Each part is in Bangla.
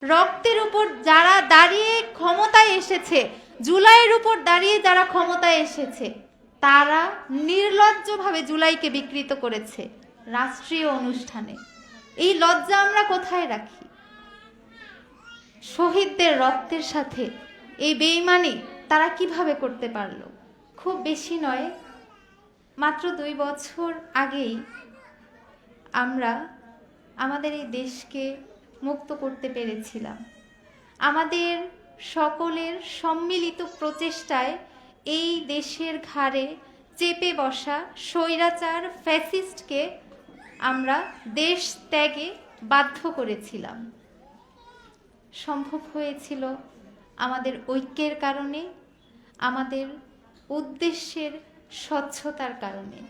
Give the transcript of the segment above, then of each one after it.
রক্তের উপর যারা দাঁড়িয়ে ক্ষমতায় এসেছে, জুলাইয়ের উপর দাঁড়িয়ে যারা ক্ষমতায় এসেছে, তারা নির্লজ্জভাবে জুলাইকে বিকৃত করেছে রাষ্ট্রীয় অনুষ্ঠানে। এই লজ্জা আমরা কোথায় রাখি? শহীদদের রক্তের সাথে এই বেঈমানি তারা কিভাবে করতে পারলো? খুব বেশি নয়, মাত্র 2 বছর আগেই আমরা আমাদের এই দেশকে মুক্ত করতে পেরেছিলাম। আমাদের সকলের সম্মিলিত প্রচেষ্টায় এই দেশের ঘাড়ে চেপে বসা স্বৈরাচার ফ্যাসিস্টকে আমরা দেশ ত্যাগে বাধ্য করেছিলাম। সম্ভব হয়েছিল আমাদের ঐক্যের কারণে, আমাদের উদ্দেশ্যের স্বচ্ছতার কারণে।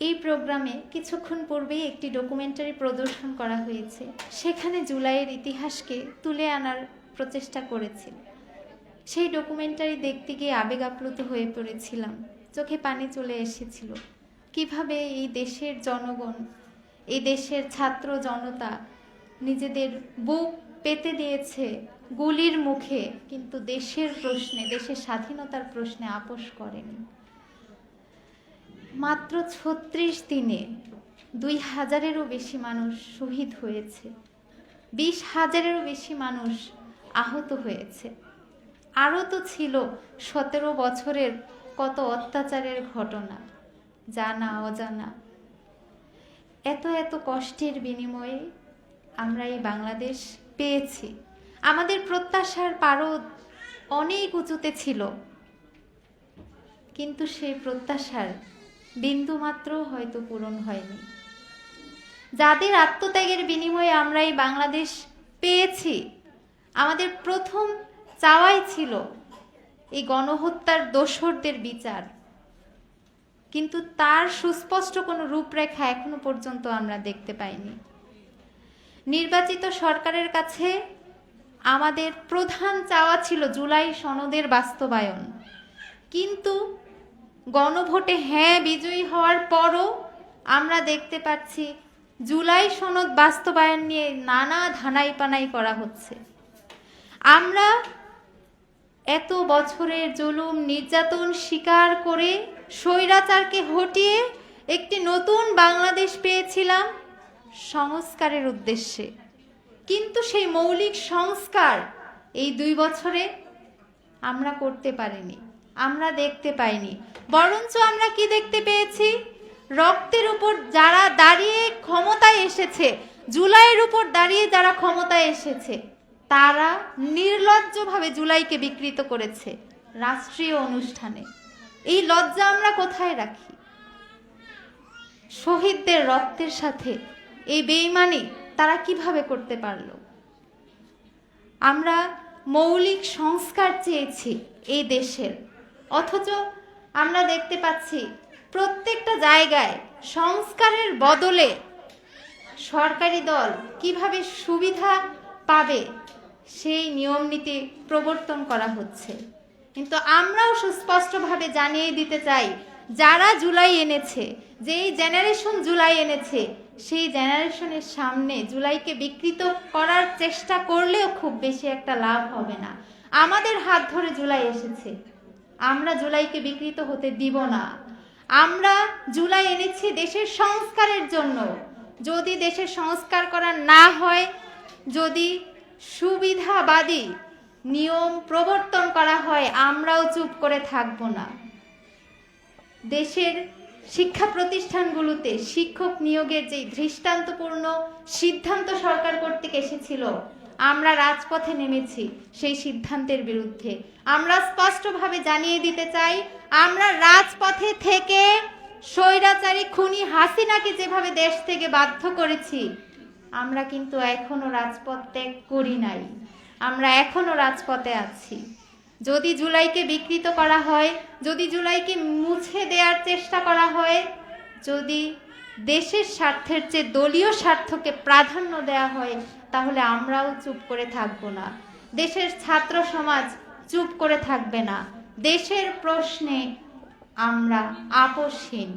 এই প্রোগ্রামে কিছুক্ষণ পূর্বেই একটি ডকুমেন্টারি প্রদর্শন করা হয়েছে। সেখানে জুলাইয়ের ইতিহাসকে তুলে আনার প্রচেষ্টা করেছিল। সেই ডকুমেন্টারি দেখতে গিয়ে আবেগ আপ্লুত হয়ে পড়েছিলাম, চোখে পানি চলে এসেছিল। কিভাবে এই দেশের জনগণ, এই দেশের ছাত্র জনতা নিজেদের বুক পেতে দিয়েছে গুলির মুখে, কিন্তু দেশের প্রশ্নে, দেশের স্বাধীনতার প্রশ্নে আপোষ করেনি। মাত্র 36 দিনে 2000-এরও বেশি মানুষ শহীদ হয়েছে, 20,000-এরও বেশি মানুষ আহত হয়েছে। আরও তো ছিল 17 বছরের কত অত্যাচারের ঘটনা, জানা অজানা। এত এত কষ্টের বিনিময়ে আমরা এই বাংলাদেশ পেয়েছি। আমাদের প্রত্যাশার পারদ অনেক উঁচুতে ছিল, কিন্তু সেই প্রত্যাশার বিন্দুমাত্র হয়তো পূরণ হয়নি। যাদের আত্মত্যাগের বিনিময়ে আমরা এই বাংলাদেশ পেয়েছি, আমাদের প্রথম চাওয়াই ছিল এই গণহত্যার দোসরদের বিচার, কিন্তু তার সুস্পষ্ট কোনো রূপরেখা এখনো পর্যন্ত আমরা দেখতে পাইনি। নির্বাচিত সরকারের কাছে আমাদের প্রধান চাওয়া ছিল জুলাই সনদের বাস্তবায়ন, কিন্তু গণভোটে হ্যাঁ বিজয়ী হওয়ার পরও আমরা দেখতে পাচ্ছি জুলাই সনদ বাস্তবায়ন নিয়ে নানা ধানাই পানাই করা হচ্ছে। আমরা এত বছরের জুলুম নির্যাতন স্বীকার করে স্বৈরাচারকে হটিয়ে একটি নতুন বাংলাদেশ পেয়েছিলাম সংস্কারের উদ্দেশ্যে, কিন্তু সেই মৌলিক সংস্কার এই 2 বছরে আমরা করতে পারিনি, আমরা দেখতে পাইনি। বরঞ্চ আমরা কি দেখতে পেয়েছি? রক্তের উপর যারা দাঁড়িয়ে ক্ষমতায় এসেছে, জুলাইয়ের উপর দাঁড়িয়ে যারা ক্ষমতায় এসেছে, তারা নির্লজ্জভাবে জুলাইকে বিকৃত করেছে রাষ্ট্রীয় অনুষ্ঠানে। এই লজ্জা আমরা কোথায় রাখি? শহীদদের রক্তের সাথে এই বেঈমানি তারা কিভাবে করতে পারলো? আমরা মৌলিক সংস্কার চেয়েছি এই দেশের, অথচ আমরা দেখতে পাচ্ছি প্রত্যেকটা জায়গায় সংস্কারের বদলে সরকারি দল কিভাবে সুবিধা পাবে সেই নিয়ম নীতি প্রবর্তন করা হচ্ছে। কিন্তু আমরাও সুস্পষ্টভাবে জানিয়ে দিতে চাই, যারা জুলাই এনেছে, যেই জেনারেশন জুলাই এনেছে, সেই জেনারেশনের সামনে জুলাইকে বিকৃত করার চেষ্টা করলেও খুব বেশি একটা লাভ হবে না। আমাদের হাত ধরে জুলাই এসেছে, আমরা জুলাইকে বিকৃত হতে দিব না। আমরা জুলাই এনেছি দেশের সংস্কারের জন্য। যদি দেশের সংস্কার করা না হয়, যদি সুবিধাবাদী নিয়ম প্রবর্তন করা হয়, আমরাও চুপ করে থাকব না। দেশের শিক্ষা প্রতিষ্ঠানগুলোতে শিক্ষক নিয়োগের যে দৃষ্টান্তপূর্ণ সিদ্ধান্ত সরকার কর্তৃক এসেছিল, আমরা রাজপথে নেমেছি সেই সিদ্ধান্তের বিরুদ্ধে। আমরা স্পষ্টভাবে জানিয়ে দিতে চাই, আমরা রাজপথে থেকে স্বৈরাচারী খুনি হাসিনাকে যেভাবে দেশ থেকে বাধ্য করেছি, আমরা কিন্তু এখনো রাজপথ ত্যাগ করি নাই, আমরা এখনো রাজপথে আছি। যদি জুলাইকে বিকৃত করা হয়, যদি জুলাইকে মুছে দেওয়ার চেষ্টা করা হয়, যদি দেশের স্বার্থের চেয়ে দলীয় স্বার্থকে প্রাধান্য দেওয়া হয়, তাহলে আমরাও চুপ করে থাকব না। দেশের ছাত্র সমাজ চুপ করে থাকবে না। দেশের প্রশ্নে আমরা আপোষহীন।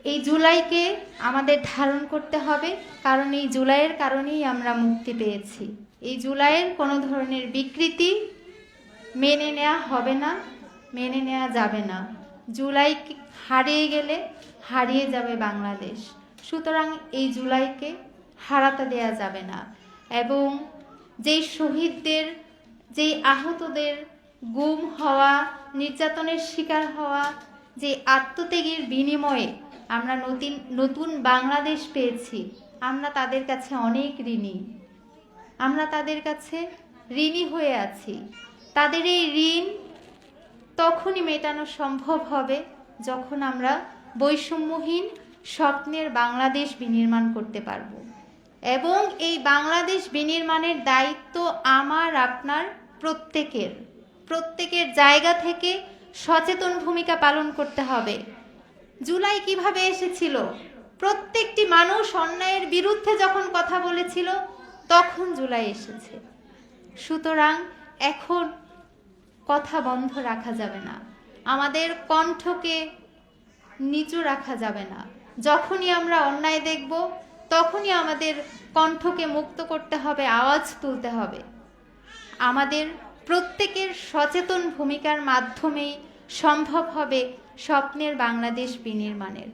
এই জুলাইকে আমাদের ধারণ করতে হবে, কারণ এই জুলাইয়ের কারণেই আমরা মুক্তি পেয়েছি। এই জুলাইয়ের কোনো ধরনের বিকৃতি মেনে নেওয়া হবে না, মেনে নেওয়া যাবে না। জুলাই হারিয়ে গেলে হারিয়ে যাবে বাংলাদেশ। সুতরাং এই জুলাইকে হারাতে দেয়া যাবে না। এবং যেই শহীদদের, যেই আহতদের গুম হওয়া, নির্যাতনের শিকার হওয়া, যে আত্মত্যাগের বিনিময়ে আমরা নতুন বাংলাদেশ পেয়েছি, আমরা তাদের কাছে অনেক ঋণী। আমরা তাদের কাছে ঋণী হয়ে আছি। তাদের এই ঋণ তখনই মেটানো সম্ভব হবে যখন আমরা বৈষম্যহীন স্বপ্নের বাংলাদেশ বিনির্মাণ করতে পারব। এবং এই বাংলাদেশ বিনির্মাণের দায়িত্ব আমার, আপনার প্রত্যেকের জায়গা থেকে সচেতন ভূমিকা পালন করতে হবে। জুলাই কিভাবে এসেছিল? প্রত্যেকটি মানুষ অন্যায়ের বিরুদ্ধে যখন কথা বলেছিল তখন জুলাই এসেছে। সুতরাং এখন কথা বন্ধ রাখা যাবে না, আমাদের কণ্ঠকে নিচু রাখা যাবে না। যখনই আমরা অন্যায় দেখব তখনই আমাদের কণ্ঠকে মুক্ত করতে হবে, আওয়াজ তুলতে হবে। আমাদের প্রত্যেকের সচেতন ভূমিকার মাধ্যমেই সম্ভব হবে স্বপ্নের বাংলাদেশ বিনির্মাণের।